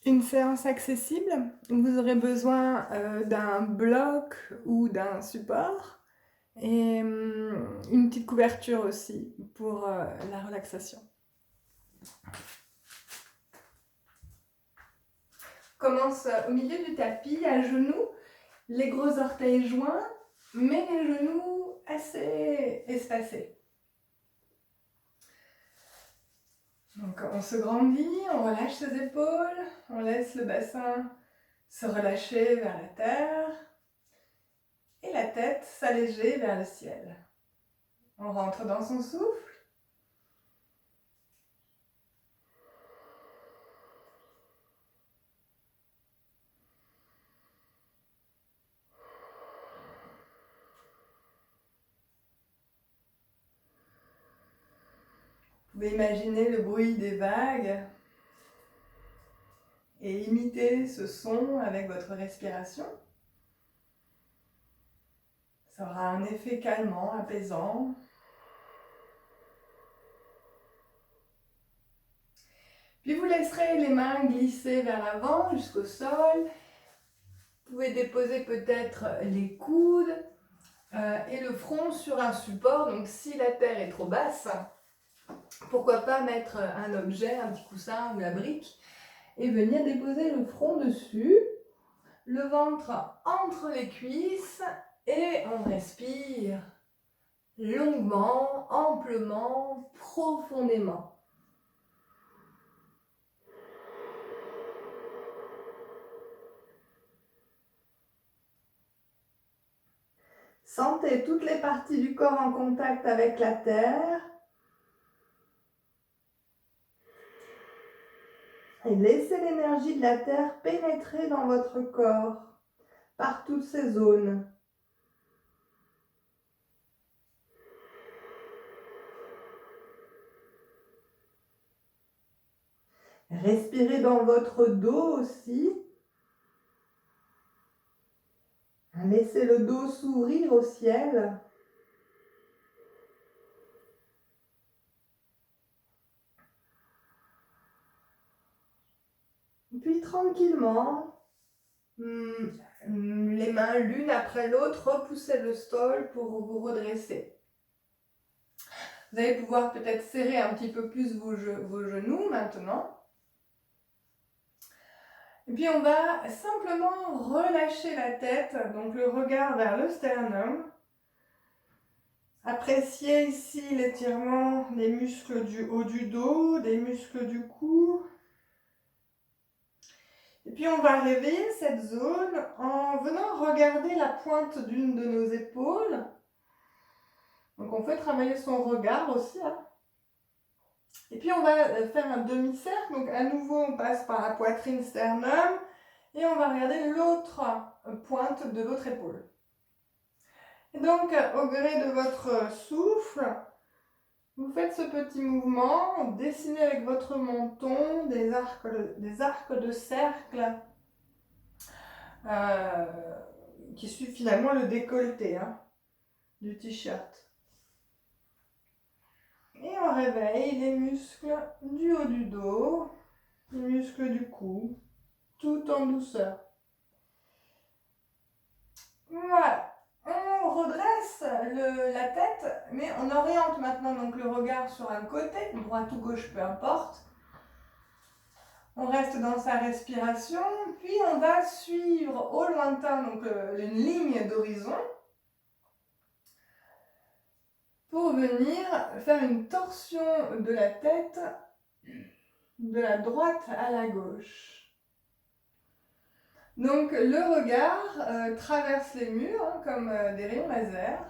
Une séance accessible, vous aurez besoin d'un bloc ou d'un support et une petite couverture aussi pour la relaxation. Commence au milieu du tapis, à genoux, les gros orteils joints, mais les genoux assez espacés. Donc on se grandit, on relâche ses épaules, on laisse le bassin se relâcher vers la terre et la tête s'alléger vers le ciel. On rentre dans son souffle. Vous pouvez imaginer le bruit des vagues et imiter ce son avec votre respiration. Ça aura un effet calmant, apaisant. Puis vous laisserez les mains glisser vers l'avant jusqu'au sol. Vous pouvez déposer peut-être les coudes et le front sur un support. Donc si la terre est trop basse, pourquoi pas mettre un objet, un petit coussin ou la brique et venir déposer le front dessus, le ventre entre les cuisses et on respire longuement, amplement, profondément. Sentez toutes les parties du corps en contact avec la terre. Et laissez l'énergie de la terre pénétrer dans votre corps, par toutes ces zones. Respirez dans votre dos aussi. Laissez le dos s'ouvrir au ciel. Puis tranquillement, les mains l'une après l'autre, repoussez le sol pour vous redresser. Vous allez pouvoir peut-être serrer un petit peu plus vos genoux maintenant. Et puis on va simplement relâcher la tête, donc le regard vers le sternum. Appréciez ici l'étirement des muscles du haut du dos, des muscles du cou. Et puis on va réveiller cette zone en venant regarder la pointe d'une de nos épaules. Donc on fait travailler son regard aussi. Et puis on va faire un demi-cercle. Donc à nouveau on passe par la poitrine sternum et on va regarder l'autre pointe de l'autre épaule. Et donc au gré de votre souffle, vous faites ce petit mouvement, dessinez avec votre menton des arcs de cercle qui suivent finalement le décolleté du t-shirt. Et on réveille les muscles du haut du dos, les muscles du cou, tout en douceur. Voilà. On redresse la tête, mais on oriente maintenant donc le regard sur un côté, droite ou gauche, peu importe. On reste dans sa respiration, puis on va suivre au lointain donc, une ligne d'horizon pour venir faire une torsion de la tête de la droite à la gauche. Donc le regard traverse les murs comme des rayons laser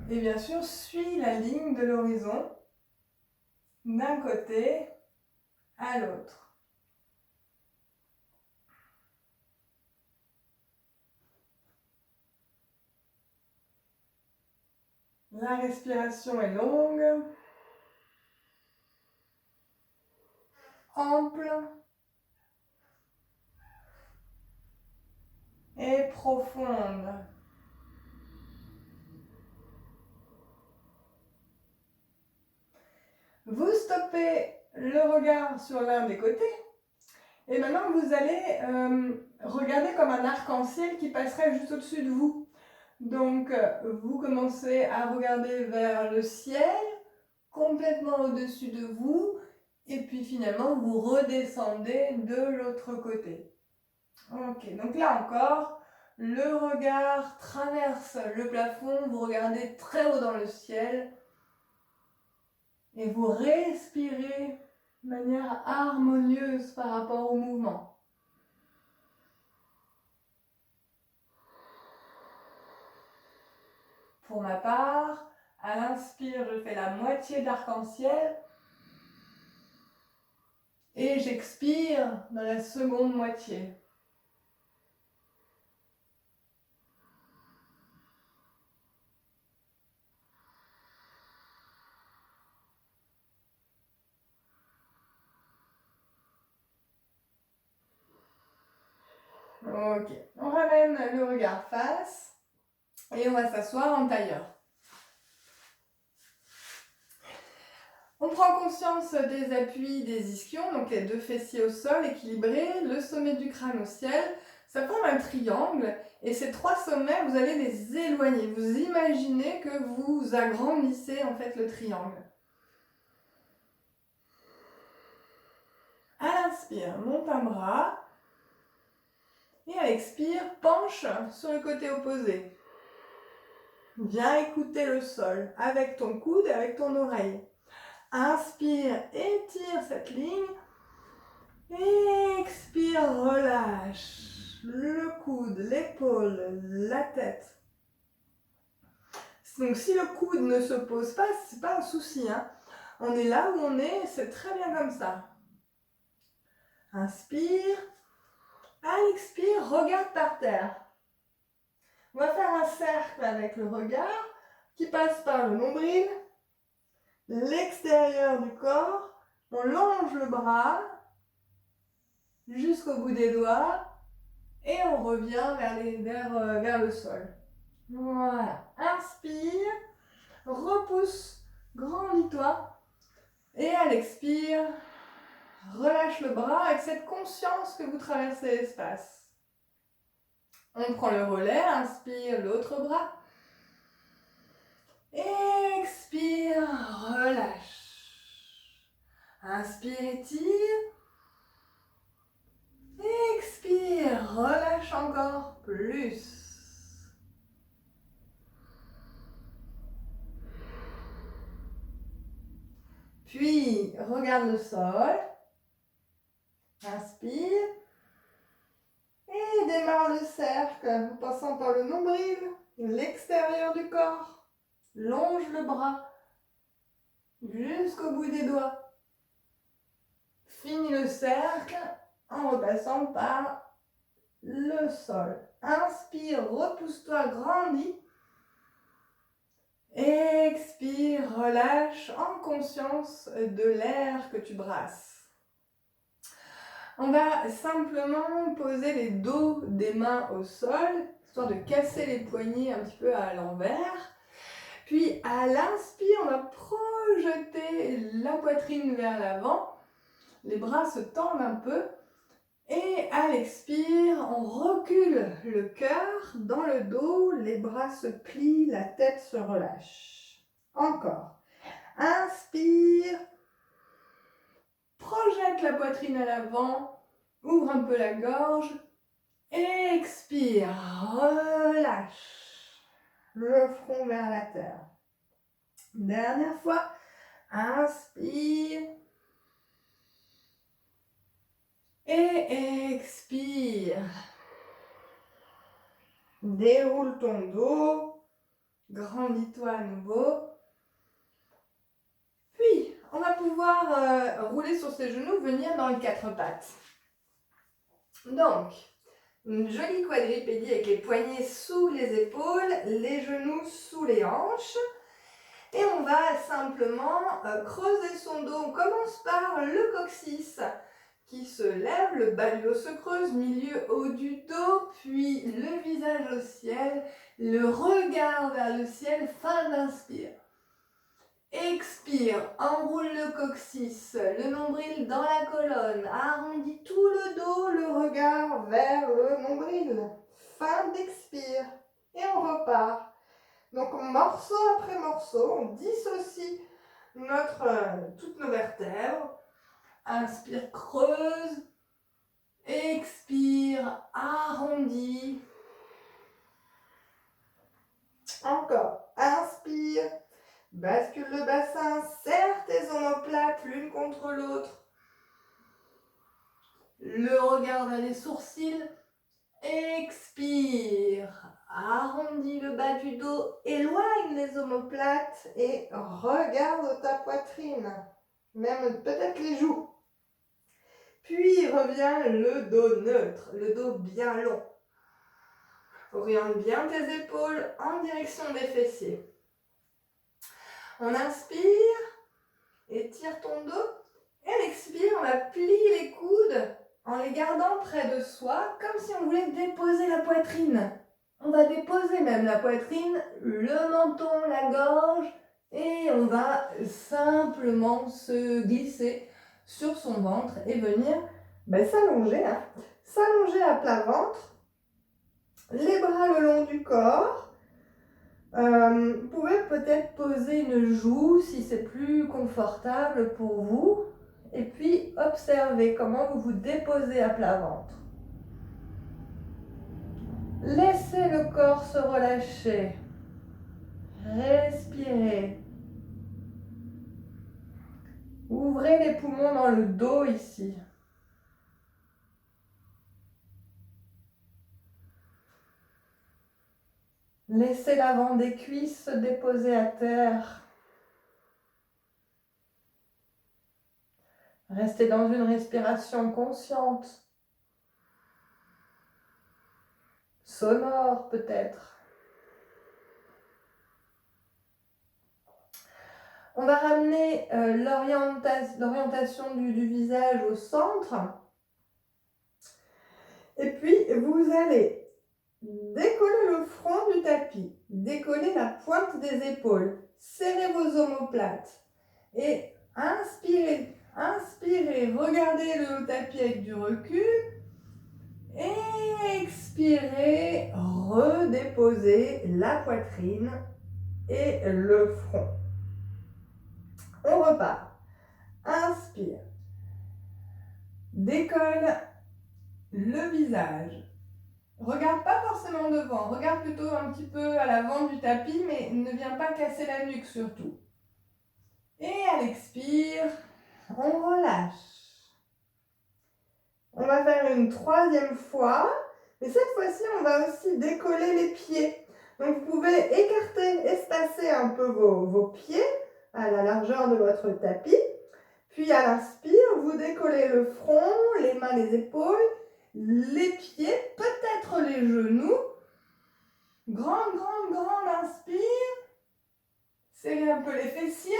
et bien sûr suit la ligne de l'horizon d'un côté à l'autre. La respiration est longue, ample et profonde. Vous stoppez le regard sur l'un des côtés Et maintenant, vous allez regarder comme un arc-en-ciel qui passerait juste au-dessus de vous. Donc, vous commencez à regarder vers le ciel, complètement au-dessus de vous, et puis finalement, vous redescendez de l'autre côté. Ok, donc là encore, le regard traverse le plafond, vous regardez très haut dans le ciel, et vous respirez de manière harmonieuse par rapport au mouvement. Pour ma part, à l'inspire, je fais la moitié d'arc-en-ciel et j'expire dans la seconde moitié. Ok, on ramène le regard face et on va s'asseoir en tailleur. On prend conscience des appuis des ischions, donc les deux fessiers au sol équilibrés, le sommet du crâne au ciel. Ça forme un triangle et ces trois sommets, vous allez les éloigner. Vous imaginez que vous agrandissez en fait le triangle. À l'inspire, monte un bras. Et à l'expire, penche sur le côté opposé. Viens écouter le sol avec ton coude et avec ton oreille. Inspire, étire cette ligne. Expire, relâche le coude, l'épaule, la tête. Donc si le coude ne se pose pas, c'est pas un souci. On est là où on est, c'est très bien comme ça. Inspire. À l'expire, regarde par terre. On va faire un cercle avec le regard qui passe par le nombril, l'extérieur du corps. On longe le bras jusqu'au bout des doigts et on revient vers le sol. Voilà. Inspire, repousse, grandis-toi. Et à l'expire, relâche le bras avec cette conscience que vous traversez l'espace. On prend le relais, inspire l'autre bras. Expire, relâche. Inspire, étire. Expire, relâche encore plus. Puis, regarde le sol. Inspire. Et démarre le cercle en passant par le nombril, l'extérieur du corps. Longe le bras jusqu'au bout des doigts. Finis le cercle en repassant par le sol. Inspire, repousse-toi, grandis. Expire, relâche en conscience de l'air que tu brasses. On va simplement poser les dos des mains au sol, histoire de casser les poignets un petit peu à l'envers. Puis à l'inspire, on va projeter la poitrine vers l'avant. Les bras se tendent un peu. Et à l'expire, on recule le cœur dans le dos, les bras se plient, la tête se relâche. Encore. Inspire. Projette la poitrine à l'avant, ouvre un peu la gorge, expire, relâche le front vers la terre. Dernière fois, inspire et expire. Déroule ton dos, grandis-toi à nouveau. Puis, on va pouvoir rouler sur ses genoux, venir dans les quatre pattes. Donc, une jolie quadripédie avec les poignets sous les épaules, les genoux sous les hanches. Et on va simplement creuser son dos. On commence par le coccyx qui se lève, le bas du dos se creuse, milieu haut du dos, puis le visage au ciel, le regard vers le ciel, fin d'inspire. Expire, enroule le coccyx, le nombril dans la colonne, arrondis tout le dos, le regard vers le nombril. Fin d'expire. Et on repart. Donc morceau après morceau, on dissocie toutes nos vertèbres. Inspire, creuse. Expire, arrondis. Encore, inspire. Bascule le bassin, serre tes omoplates l'une contre l'autre. Le regard vers les sourcils. Expire. Arrondis le bas du dos. Éloigne les omoplates et regarde ta poitrine. Même peut-être les joues. Puis revient le dos neutre, le dos bien long. Oriente bien tes épaules en direction des fessiers. On inspire, étire ton dos. Et on expire, on va plier les coudes en les gardant près de soi, comme si on voulait déposer la poitrine. On va déposer même la poitrine, le menton, la gorge, et on va simplement se glisser sur son ventre et venir s'allonger, s'allonger à plat ventre, les bras le long du corps. Vous pouvez peut-être poser une joue si c'est plus confortable pour vous. Et puis, observez comment vous vous déposez à plat ventre. Laissez le corps se relâcher. Respirez. Ouvrez les poumons dans le dos ici. Laissez l'avant des cuisses se déposer à terre. Restez dans une respiration consciente. Sonore peut-être. On va ramener l'orientation du visage au centre. Et puis, vous allez décoller le front du tapis, décoller la pointe des épaules, serrez vos omoplates et inspirez, inspirez, regardez le tapis avec du recul. Et expirez, redéposez la poitrine et le front. On repart. Inspire. Décolle le visage. Regarde pas forcément devant, regarde plutôt un petit peu à l'avant du tapis, mais ne viens pas casser la nuque surtout. Et à l'expire, on relâche. On va faire une troisième fois, mais cette fois-ci, on va aussi décoller les pieds. Donc, vous pouvez écarter, espacer un peu vos pieds à la largeur de votre tapis. Puis, à l'inspire, vous décollez le front, les mains, les épaules, les pieds, peut-être les genoux. Grande inspire. Serrez un peu les fessiers.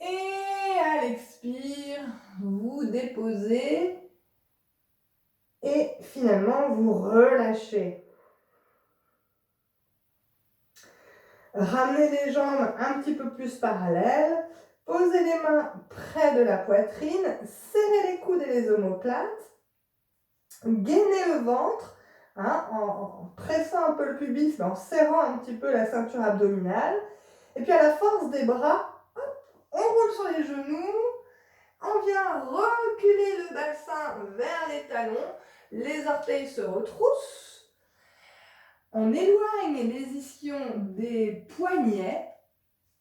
Et à l'expire, vous déposez. Et finalement, vous relâchez. Ramenez les jambes un petit peu plus parallèles. Posez les mains près de la poitrine. Serrez les coudes et les omoplates. Gainez le ventre en pressant un peu le pubis, mais en serrant un petit peu la ceinture abdominale. Et puis à la force des bras, hop, on roule sur les genoux. On vient reculer le bassin vers les talons. Les orteils se retroussent. On éloigne les ischions des poignets.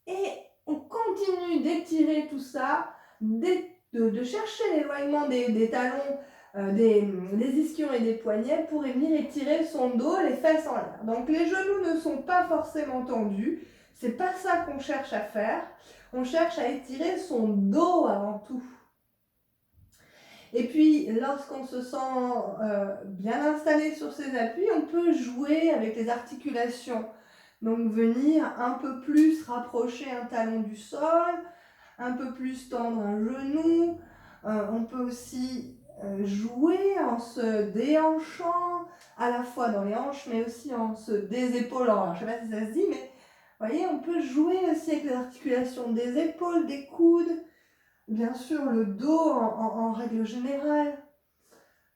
Et on continue d'étirer tout ça, de chercher l'éloignement des talons, des ischions et des poignets pour venir étirer son dos, les fesses en l'air. Donc les genoux ne sont pas forcément tendus, c'est pas ça qu'on cherche à faire. On cherche à étirer son dos avant tout. Et puis, lorsqu'on se sent bien installé sur ses appuis, on peut jouer avec les articulations. Donc, venir un peu plus rapprocher un talon du sol, un peu plus tendre un genou. On peut aussi jouer en se déhanchant, à la fois dans les hanches, mais aussi en se désépaulant. Alors, je ne sais pas si ça se dit, mais Vous voyez, on peut jouer aussi avec les articulations des épaules, des coudes, bien sûr le dos en règle générale.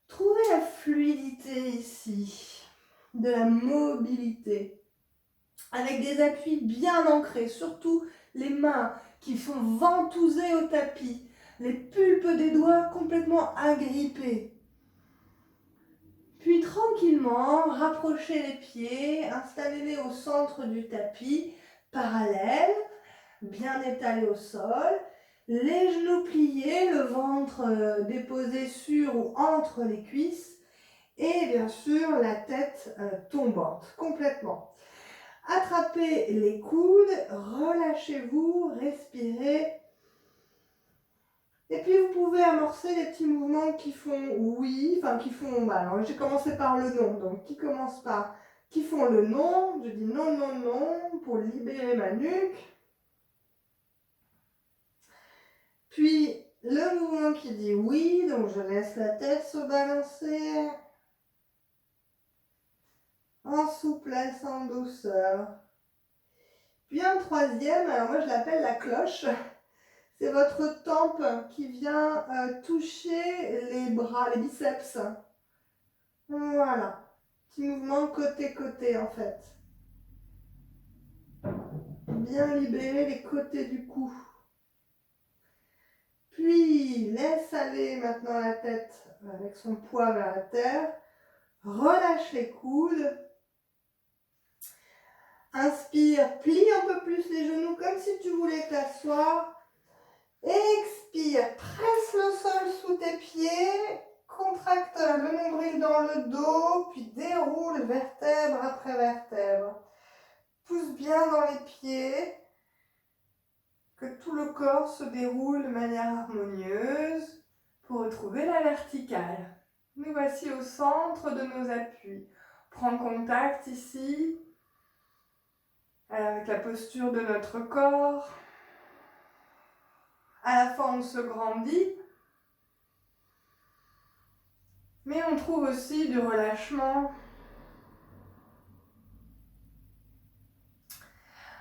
Trouvez la fluidité ici, de la mobilité, avec des appuis bien ancrés, surtout les mains qui font ventouser au tapis, les pulpes des doigts complètement agrippés. Puis tranquillement, rapprochez les pieds, installez-les au centre du tapis, parallèles, bien étalés au sol, les genoux pliés, le ventre déposé sur ou entre les cuisses, et bien sûr la tête tombante complètement. Attrapez les coudes, relâchez-vous, respirez. Et puis vous pouvez amorcer des petits mouvements qui font oui, enfin qui font, alors j'ai commencé par le non, donc qui font le non, je dis non, non, non, pour libérer ma nuque. Puis le mouvement qui dit oui, donc je laisse la tête se balancer. En souplesse, en douceur. Puis un troisième, alors moi je l'appelle la cloche. C'est votre tempe qui vient toucher les bras, les biceps. Voilà. Petit mouvement côté-côté en fait. Bien libérer les côtés du cou. Puis laisse aller maintenant la tête avec son poids vers la terre. Relâche les coudes. Inspire, plie un peu plus les genoux comme si tu voulais t'asseoir. Expire, presse le sol sous tes pieds, contracte le nombril dans le dos, puis déroule vertèbre après vertèbre. Pousse bien dans les pieds, que tout le corps se déroule de manière harmonieuse pour retrouver la verticale. Nous voici au centre de nos appuis. Prends contact ici avec la posture de notre corps. À la fois, on se grandit, mais on trouve aussi du relâchement.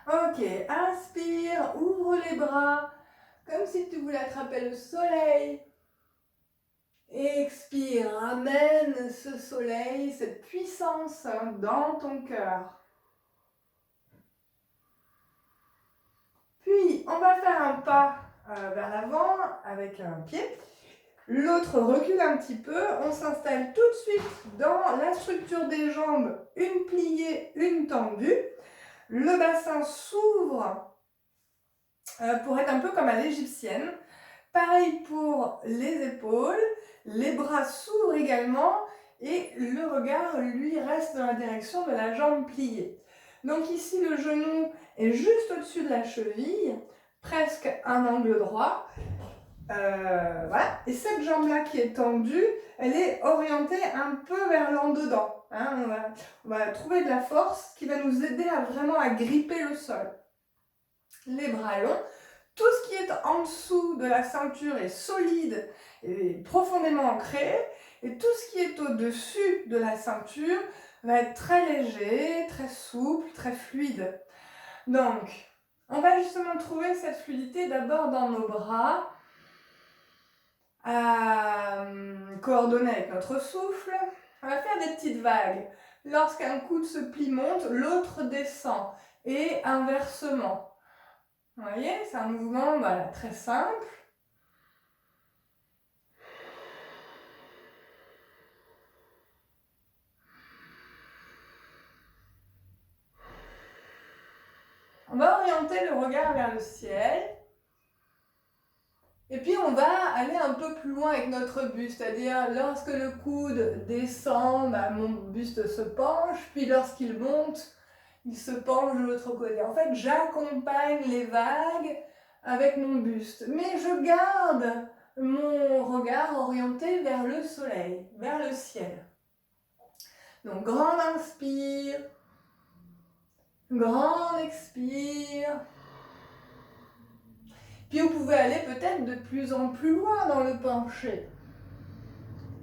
Ok, inspire, ouvre les bras, comme si tu voulais attraper le soleil. Expire, amène ce soleil, cette puissance dans ton cœur. Puis, on va faire un pas vers l'avant avec un pied. L'autre recule un petit peu. On s'installe tout de suite dans la structure des jambes, une pliée, une tendue. Le bassin s'ouvre pour être un peu comme à l'égyptienne. Pareil pour les épaules. Les bras s'ouvrent également et le regard, lui, reste dans la direction de la jambe pliée. Donc ici, le genou est juste au-dessus de la cheville, presque un angle droit. Voilà. Et cette jambe-là qui est tendue, elle est orientée un peu vers l'en-dedans. Hein. On va trouver de la force qui va nous aider à vraiment à gripper le sol. Les bras longs. Tout ce qui est en dessous de la ceinture est solide et profondément ancré. Et tout ce qui est au-dessus de la ceinture va être très léger, très souple, très fluide. Donc, on va justement trouver cette fluidité d'abord dans nos bras, coordonnés avec notre souffle. On va faire des petites vagues. Lorsqu'un coude se plie, monte, l'autre descend. Et inversement. Vous voyez, c'est un mouvement très simple. On va orienter le regard vers le ciel. Et puis on va aller un peu plus loin avec notre buste, c'est-à-dire lorsque le coude descend, mon buste se penche, puis lorsqu'il monte, il se penche de l'autre côté. En fait, j'accompagne les vagues avec mon buste, mais je garde mon regard orienté vers le soleil, vers le ciel. Donc, grande inspire, grande expire. Puis vous pouvez aller peut-être de plus en plus loin dans le penché,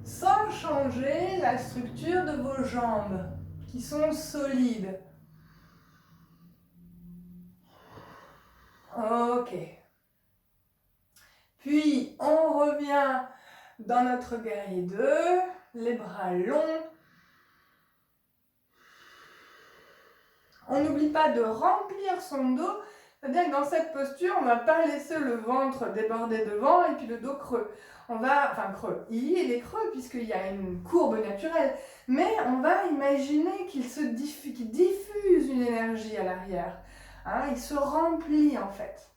sans changer la structure de vos jambes, qui sont solides. Ok. Puis, on revient dans notre guerrier 2, les bras longs. On n'oublie pas de remplir son dos, c'est-à-dire que dans cette posture, on ne va pas laisser le ventre déborder devant et puis le dos creux. Enfin creux, il est creux puisqu'il y a une courbe naturelle, mais on va imaginer qu'il diffuse une énergie à l'arrière. Hein, il se remplit en fait.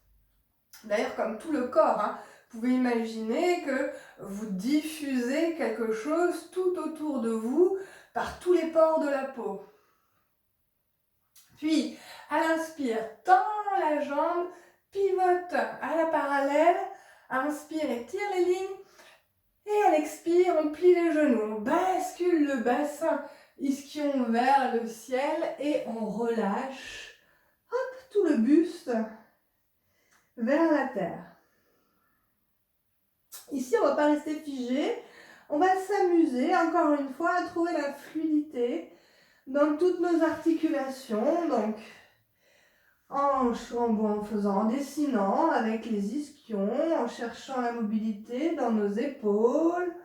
D'ailleurs, comme tout le corps, hein, vous pouvez imaginer que vous diffusez quelque chose tout autour de vous par tous les pores de la peau. Puis, à l'inspire, tend la jambe, pivote à la parallèle, inspire, étire les lignes, et à l'expire, on plie les genoux, on bascule le bassin ischion vers le ciel et on relâche, hop, tout le buste vers la terre. Ici, on ne va pas rester figé, on va s'amuser encore une fois à trouver la fluidité dans toutes nos articulations, donc en dessinant avec les ischions, en cherchant la mobilité dans nos épaules.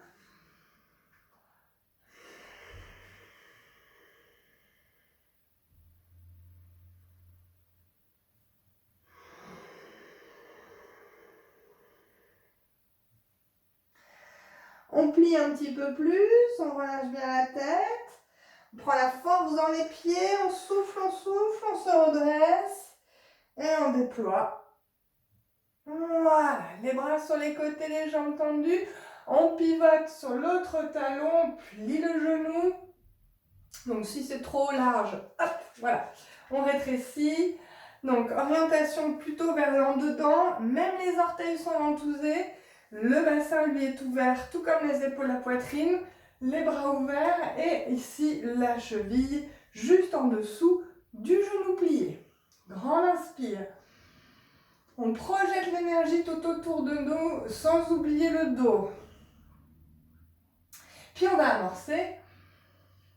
On plie un petit peu plus, on relâche bien la tête, on prend la force dans les pieds, on souffle, on se redresse et on déploie. Voilà, les bras sur les côtés, les jambes tendues, on pivote sur l'autre talon, on plie le genou. Donc si c'est trop large, hop, voilà, on rétrécit. Donc orientation plutôt vers l'en-dedans, même les orteils sont ventousés. Le bassin lui est ouvert, tout comme les épaules, la poitrine, les bras ouverts et ici la cheville juste en dessous du genou plié. Grand inspire. On projette l'énergie tout autour de nous sans oublier le dos. Puis on va amorcer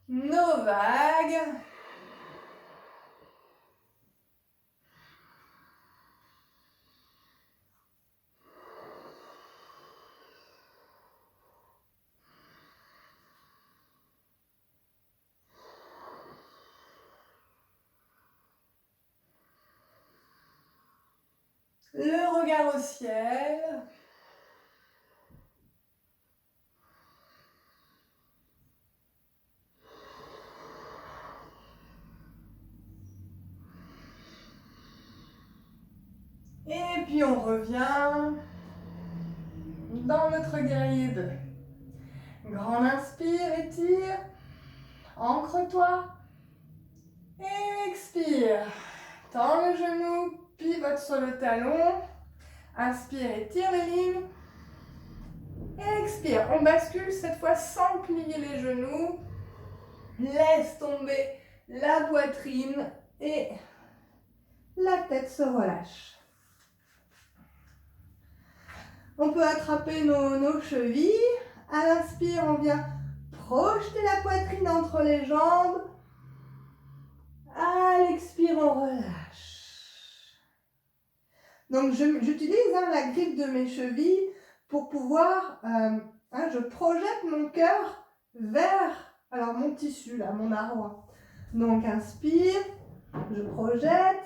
nos vagues. Le regard au ciel. Et puis on revient dans notre guerrier 2. Grand inspire, étire. Ancre-toi. Expire. Tends le genou, pivote sur le talon. Inspire, étire les lignes. Expire. On bascule cette fois sans plier les genoux. Laisse tomber la poitrine et la tête se relâche. On peut attraper nos chevilles. À l'inspire, on vient projeter la poitrine entre les jambes. À l'expire, on relâche. Donc, j'utilise la grippe de mes chevilles pour pouvoir... je projette mon cœur vers mon tissu, là, mon arrois. Donc, inspire, je projette.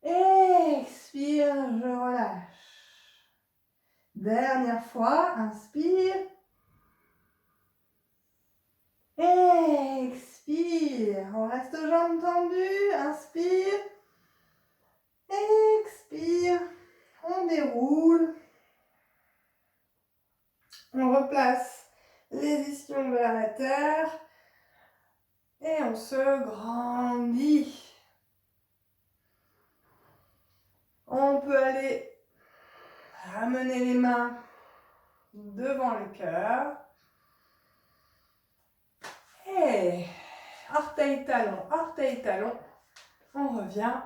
Expire, je relâche. Dernière fois, inspire. Expire. On reste aux jambes tendues. Inspire. Expire. On déroule. On replace les ischions vers la terre. Et on se grandit. On peut aller ramener les mains devant le cœur. Et orteil, talon, on revient.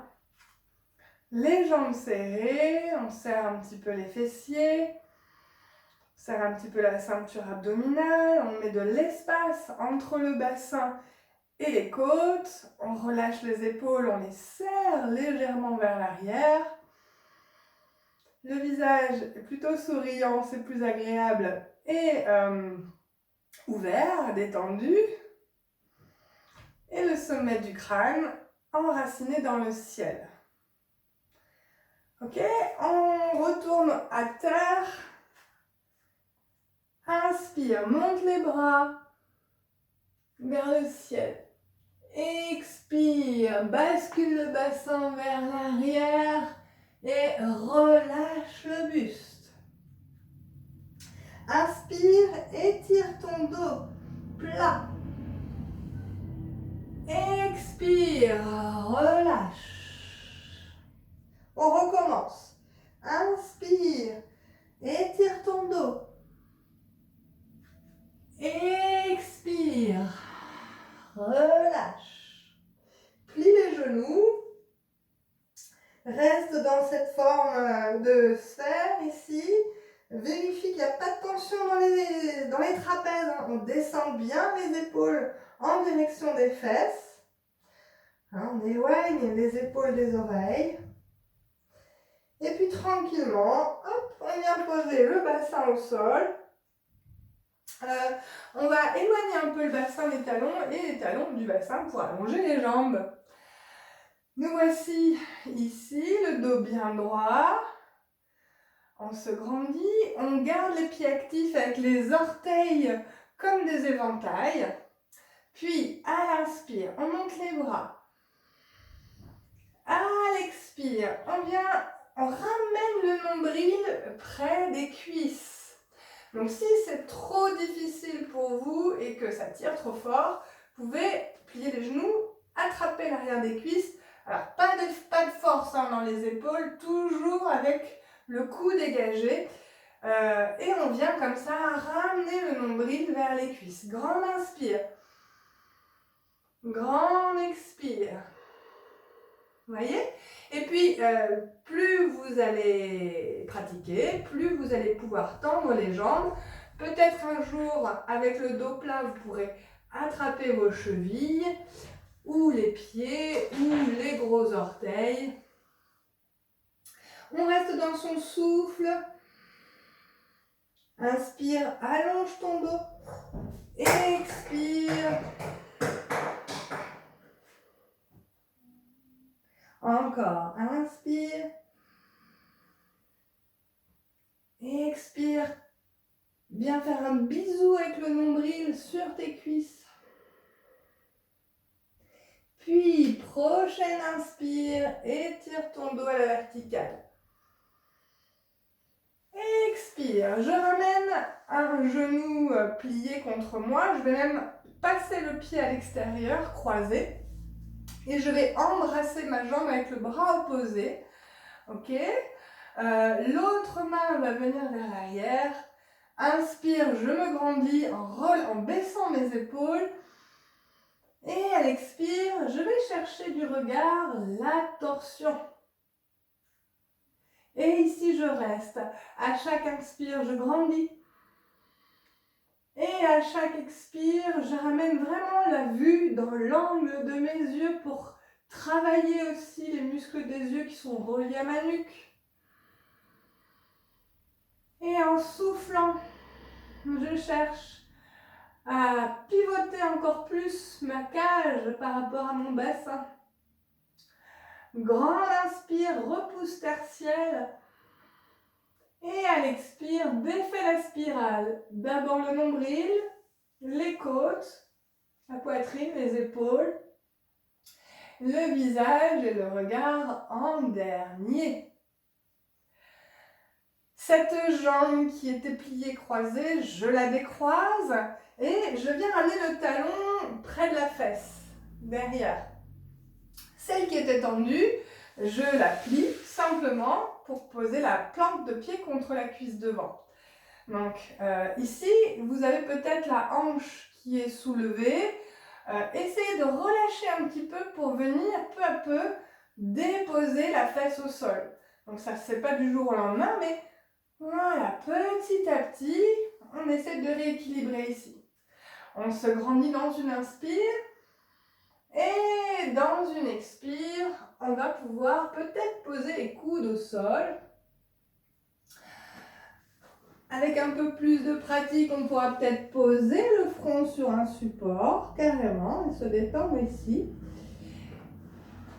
Les jambes serrées, on serre un petit peu les fessiers, on serre un petit peu la ceinture abdominale, on met de l'espace entre le bassin et les côtes. On relâche les épaules, on les serre légèrement vers l'arrière. Le visage est plutôt souriant, c'est plus agréable. Et ouvert, détendu. Et le sommet du crâne enraciné dans le ciel. Ok, on retourne à terre. Inspire, monte les bras vers le ciel. Expire, bascule le bassin vers l'arrière et relâche le buste. Inspire, étire ton dos plat. Expire, relâche. On recommence. Inspire, étire ton dos. Expire, relâche. Plie les genoux. Reste dans cette forme de sphère ici. Vérifie qu'il n'y a pas de tension dans les trapèzes. On descend bien les épaules en direction des fesses. On éloigne les épaules des oreilles. Et puis tranquillement, hop, on vient poser le bassin au sol. On va éloigner un peu le bassin des talons et les talons du bassin pour allonger les jambes. Nous voici ici, le dos bien droit. On se grandit, on garde les pieds actifs avec les orteils comme des éventails. Puis, à l'inspire, on monte les bras. À l'expire, on ramène le nombril près des cuisses. Donc si c'est trop difficile pour vous et que ça tire trop fort, vous pouvez plier les genoux, attraper l'arrière des cuisses. Alors pas de force dans les épaules, toujours avec le cou dégagé. Et on vient comme ça ramener le nombril vers les cuisses. Grand inspire. Grand expire. Vous voyez? Et puis, plus vous allez pratiquer, plus vous allez pouvoir tendre les jambes. Peut-être un jour, avec le dos plat, vous pourrez attraper vos chevilles, ou les pieds, ou les gros orteils. On reste dans son souffle. Inspire, allonge ton dos. Expire. Encore, inspire. Expire. Viens faire un bisou avec le nombril sur tes cuisses. Puis, prochaine inspire, étire ton dos à la verticale. Expire, je ramène un genou plié contre moi. Je vais même passer le pied à l'extérieur, croisé. Et je vais embrasser ma jambe avec le bras opposé. Ok. L'autre main va venir vers l'arrière. Inspire, je me grandis en baissant mes épaules. Et à l'expire, je vais chercher du regard la torsion. Et ici, je reste. À chaque inspire, je grandis. Et à chaque expire, je ramène vraiment la vue dans l'angle de mes yeux pour travailler aussi les muscles des yeux qui sont reliés à ma nuque. Et en soufflant, je cherche à pivoter encore plus ma cage par rapport à mon bassin. Grand inspire, repousse tertielle. Et à l'expire, défais la spirale. D'abord le nombril, les côtes, la poitrine, les épaules, le visage et le regard en dernier. Cette jambe qui était pliée croisée, je la décroise et je viens ramener le talon près de la fesse, derrière. Celle qui était tendue, je la plie simplement pour poser la plante de pied contre la cuisse devant. Donc ici, vous avez peut-être la hanche qui est soulevée. Essayez de relâcher un petit peu pour venir peu à peu déposer la fesse au sol. Donc ça ne se fait pas du jour au lendemain, mais voilà, petit à petit, on essaie de rééquilibrer ici. On se grandit dans une inspire. Et dans une expire, on va pouvoir peut-être poser les coudes au sol. Avec un peu plus de pratique, on pourra peut-être poser le front sur un support, carrément, et se détendre ici.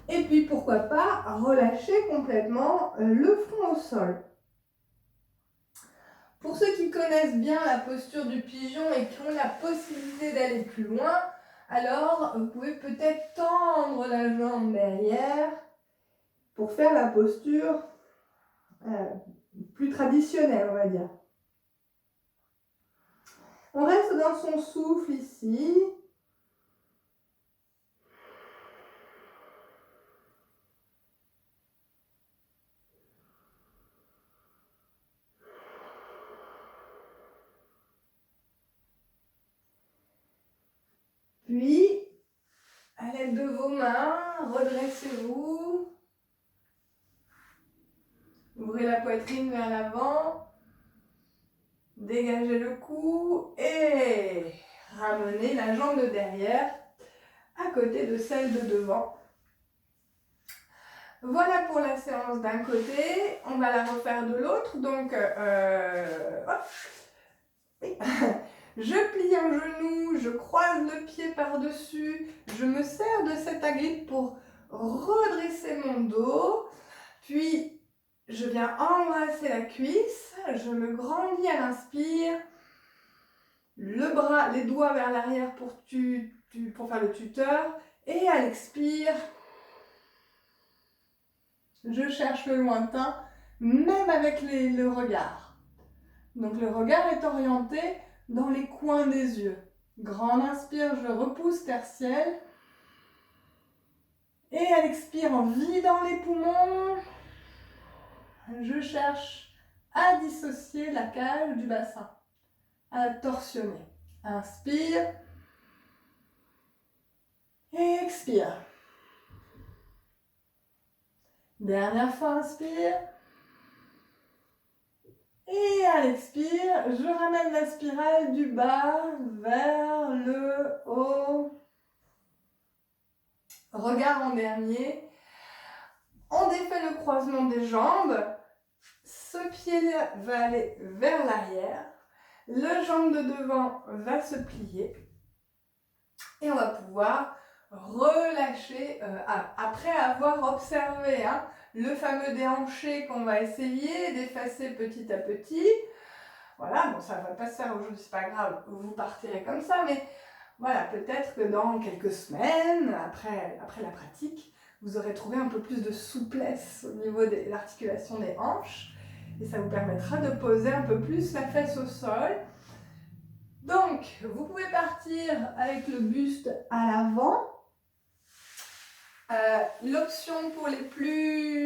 Et puis, pourquoi pas, relâcher complètement le front au sol. Pour ceux qui connaissent bien la posture du pigeon et qui ont la possibilité d'aller plus loin, alors vous pouvez peut-être tendre la jambe derrière pour faire la posture plus traditionnelle, on va dire. On reste dans son souffle ici. Puis, à l'aide de vos mains, redressez-vous. Ouvrez la poitrine vers l'avant. Dégagez le cou et ramenez la jambe de derrière à côté de celle de devant. Voilà pour la séance d'un côté. On va la refaire de l'autre. Donc, hop. Oui. Je plie un genou, je croise le pied par-dessus, je me sers de cette agrippe pour redresser mon dos, puis je viens embrasser la cuisse, je me grandis à l'inspire, le bras, les doigts vers l'arrière pour faire le tuteur, et à l'expire, je cherche le lointain, même avec le regard. Donc le regard est orienté dans les coins des yeux. Grande inspire, je repousse tertielle. Et à l'expire, en vidant les poumons, je cherche à dissocier la cage du bassin, à la torsionner. Inspire. Et expire. Dernière fois, inspire. Et à l'expire, je ramène la spirale du bas vers le haut. Regard en dernier. On défait le croisement des jambes. Ce pied va aller vers l'arrière. Le jambe de devant va se plier. Et on va pouvoir relâcher après avoir observé le fameux déhanché qu'on va essayer d'effacer petit à petit. Voilà, bon, ça ne va pas se faire aujourd'hui, c'est pas grave, vous partirez comme ça, mais voilà, peut-être que dans quelques semaines, après la pratique, vous aurez trouvé un peu plus de souplesse au niveau de l'articulation des hanches et ça vous permettra de poser un peu plus la fesse au sol. Donc, vous pouvez partir avec le buste à l'avant. L'option pour les plus